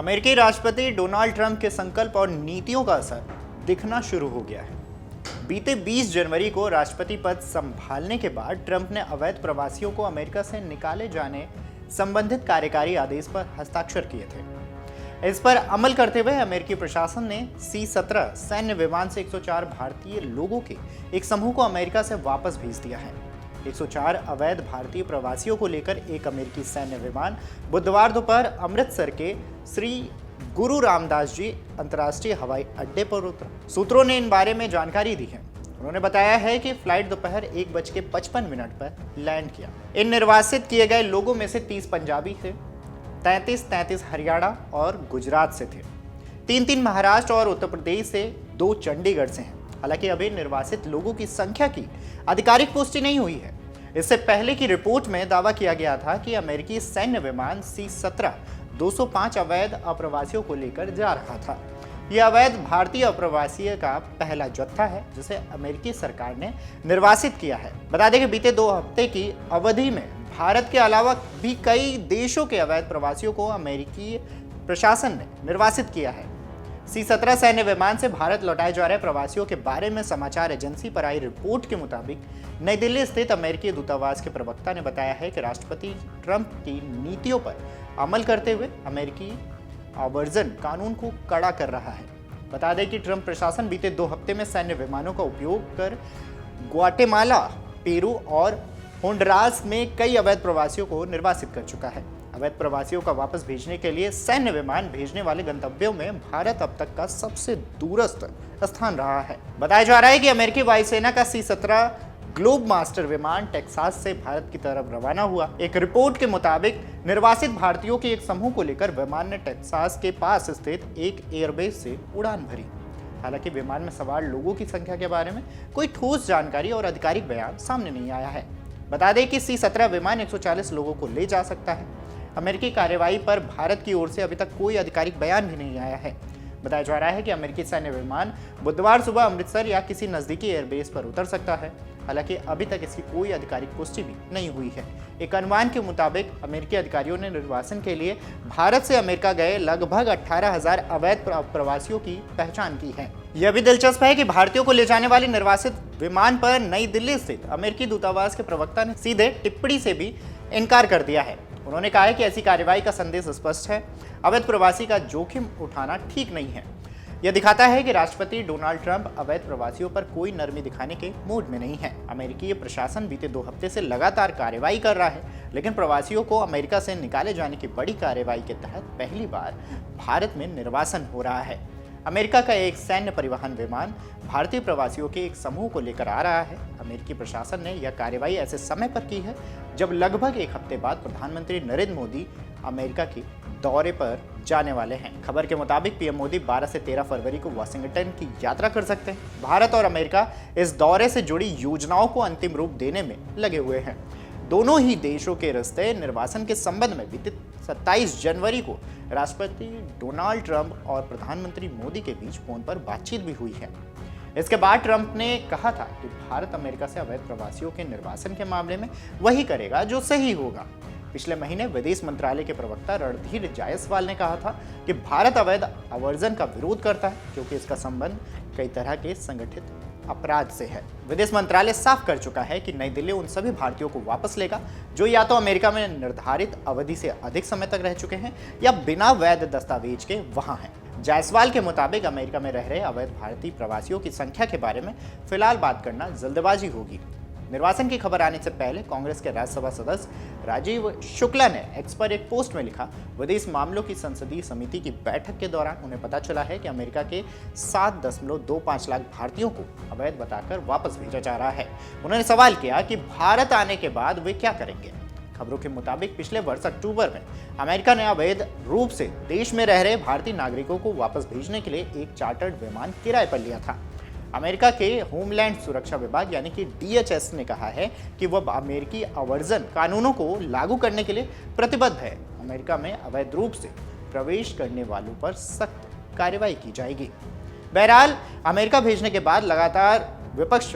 अमेरिकी राष्ट्रपति Donald Trump के संकल्प और नीतियों का असर दिखना शुरू हो गया है। बीते 20 जनवरी को राष्ट्रपति पद संभालने के बाद ट्रंप ने अवैध प्रवासियों को अमेरिका से निकाले जाने संबंधित कार्यकारी आदेश पर हस्ताक्षर किए थे। इस पर अमल करते हुए अमेरिकी प्रशासन ने C-17 सैन्य विमान से 104 भारतीय लोगों के एक समूह को अमेरिका से वापस भेज दिया है। 104 अवैध भारतीय प्रवासियों को लेकर एक अमेरिकी सैन्य विमान बुधवार दोपहर अमृतसर के श्री गुरु रामदास जी अंतर्राष्ट्रीय हवाई अड्डे पर उतरा। सूत्रों ने इन बारे में जानकारी दी है। उन्होंने बताया है कि फ्लाइट दोपहर 1:55 पर लैंड किया। इन निर्वासित किए गए लोगों में से 30 पंजाबी थे, 33 हरियाणा और गुजरात से थे, 3 महाराष्ट्र और उत्तर प्रदेश से, 2 चंडीगढ़ से हैं। हालांकि अभी निर्वासित लोगों की संख्या की आधिकारिक पुष्टि नहीं हुई है। इससे पहले की रिपोर्ट में दावा किया गया था कि अमेरिकी सैन्य विमान C-17 205 अवैध अप्रवासियों को लेकर जा रहा था। यह अवैध भारतीय अप्रवासी का पहला जत्था है जिसे अमेरिकी सरकार ने निर्वासित किया है। बता दें कि बीते 2 हफ्ते की अवधि में भारत के अलावा भी कई देशों के अवैध प्रवासियों को अमेरिकी प्रशासन ने निर्वासित किया है। C-17 सैन्य विमान से भारत लौटाए जा रहे प्रवासियों के बारे में समाचार एजेंसी पर आई रिपोर्ट के मुताबिक नई दिल्ली स्थित अमेरिकी दूतावास के प्रवक्ता ने बताया है कि राष्ट्रपति ट्रंप की नीतियों पर अमल करते हुए अमेरिकी आवर्जन कानून को कड़ा कर रहा है। बता दें कि ट्रंप प्रशासन बीते 2 हफ्ते में सैन्य विमानों का उपयोग कर ग्वाटेमाला, पेरू और होंडुरास में कई अवैध प्रवासियों को निर्वासित कर चुका है। अवैध प्रवासियों का वापस भेजने के लिए सैन्य विमान भेजने वाले गंतव्यों में भारत अब तक का सबसे दूरस्थ स्थान रहा है। बताया जा रहा है कि अमेरिकी वायुसेना का C-17 ग्लोब मास्टर विमान टेक्सास से भारत की तरफ रवाना हुआ। एक रिपोर्ट के मुताबिक निर्वासित भारतीयों के एक समूह को लेकर विमान ने टेक्सास के पास स्थित एक एयरबेस से उड़ान भरी। हालांकि विमान में सवार लोगों की संख्या के बारे में कोई ठोस जानकारी और आधिकारिक बयान सामने नहीं आया है। बता दें कि C-17 विमान 140 लोगों को ले जा सकता है। अमेरिकी कार्रवाई पर भारत की ओर से अभी तक कोई आधिकारिक बयान भी नहीं आया है। बताया जा रहा है कि अमेरिकी सैन्य विमान बुधवार सुबह अमृतसर या किसी नजदीकी एयरबेस पर उतर सकता है। हालांकि अभी तक इसकी कोई आधिकारिक पुष्टि भी नहीं हुई है। एक अनुमान के मुताबिक अमेरिकी अधिकारियों ने निर्वासन के लिए भारत से अमेरिका गए लगभग 18,000 अवैध प्रवासियों की पहचान की है। यह भी दिलचस्प है कि भारतीयों को ले जाने वाले निर्वासित विमान पर नई दिल्ली स्थित अमेरिकी दूतावास के प्रवक्ता ने सीधे टिप्पणी से भी इनकार कर दिया है। उन्होंने कहा है कि ऐसी कार्रवाई का संदेश स्पष्ट है, अवैध प्रवासी का जोखिम उठाना ठीक नहीं है। यह दिखाता है कि राष्ट्रपति डोनाल्ड ट्रंप अवैध प्रवासियों पर कोई नरमी दिखाने के मूड में नहीं है। अमेरिकी प्रशासन बीते 2 हफ्ते से लगातार कार्रवाई कर रहा है, लेकिन प्रवासियों को अमेरिका से निकाले जाने की बड़ी कार्रवाई के तहत पहली बार भारत में निर्वासन हो रहा है। अमेरिका का एक सैन्य परिवहन विमान भारतीय प्रवासियों के एक समूह को लेकर आ रहा है। अमेरिकी प्रशासन ने यह कार्रवाई ऐसे समय पर की है जब लगभग 1 हफ्ते बाद प्रधानमंत्री नरेंद्र मोदी अमेरिका के दौरे पर जाने वाले हैं। खबर के मुताबिक पीएम मोदी 12 से 13 फरवरी को वाशिंगटन की यात्रा कर सकते हैं। भारत और अमेरिका इस दौरे से जुड़ी योजनाओं को अंतिम रूप देने में लगे हुए हैं। दोनों ही देशों के रिश्ते निर्वासन के संबंध में बीते 27 जनवरी को राष्ट्रपति डोनाल्ड ट्रंप और प्रधानमंत्री मोदी के बीच फोन पर बातचीत भी हुई है। इसके बाद ट्रंप ने कहा था कि भारत अमेरिका से अवैध प्रवासियों के निर्वासन के मामले में वही करेगा जो सही होगा। पिछले महीने विदेश मंत्रालय के प्रवक्ता रणधीर जायसवाल ने कहा था कि भारत अवैध आवर्जन का विरोध करता है क्योंकि इसका संबंध कई तरह के संगठित अपराध से है। विदेश मंत्रालय साफ कर चुका है कि नई दिल्ली उन सभी भारतीयों को वापस लेगा जो या तो अमेरिका में निर्धारित अवधि से अधिक समय तक रह चुके हैं या बिना वैध दस्तावेज के वहां हैं। जायसवाल के मुताबिक अमेरिका में रह रहे अवैध भारतीय प्रवासियों की संख्या के बारे में फिलहाल बात करना जल्दबाजी होगी। निर्वासन की खबर आने से पहले कांग्रेस के राज्यसभा सदस्य राजीव शुक्ला ने एक्स पर एक पोस्ट में लिखा, विदेश मामलों की संसदीय समिति की बैठक के दौरान उन्हें पता चला है कि अमेरिका के 7.25 लाख भारतीयों को अवैध बताकर वापस भेजा जा रहा है। उन्होंने सवाल किया कि भारत आने के बाद वे क्या करेंगे। खबरों के मुताबिक पिछले वर्ष अक्टूबर में अमेरिका ने अवैध रूप से देश में रह रहे भारतीय नागरिकों को वापस भेजने के लिए एक चार्टर्ड विमान किराए पर लिया था। अमेरिका के होमलैंड सुरक्षा विभाग यानी कि DHS ने कहा है कि वह अमेरिकी आवर्जन कानूनों को लागू करने के लिए प्रतिबद्ध है। अमेरिका में अवैध रूप से प्रवेश करने वालों पर सख्त कार्रवाई की जाएगी। बहरहाल अमेरिका भेजने के बाद लगातार विपक्ष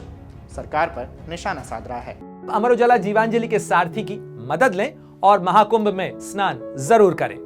सरकार पर निशाना साध रहा है। अमर उजाला जीवांजलि के सारथी की मदद लें और महाकुंभ में स्नान जरूर करें।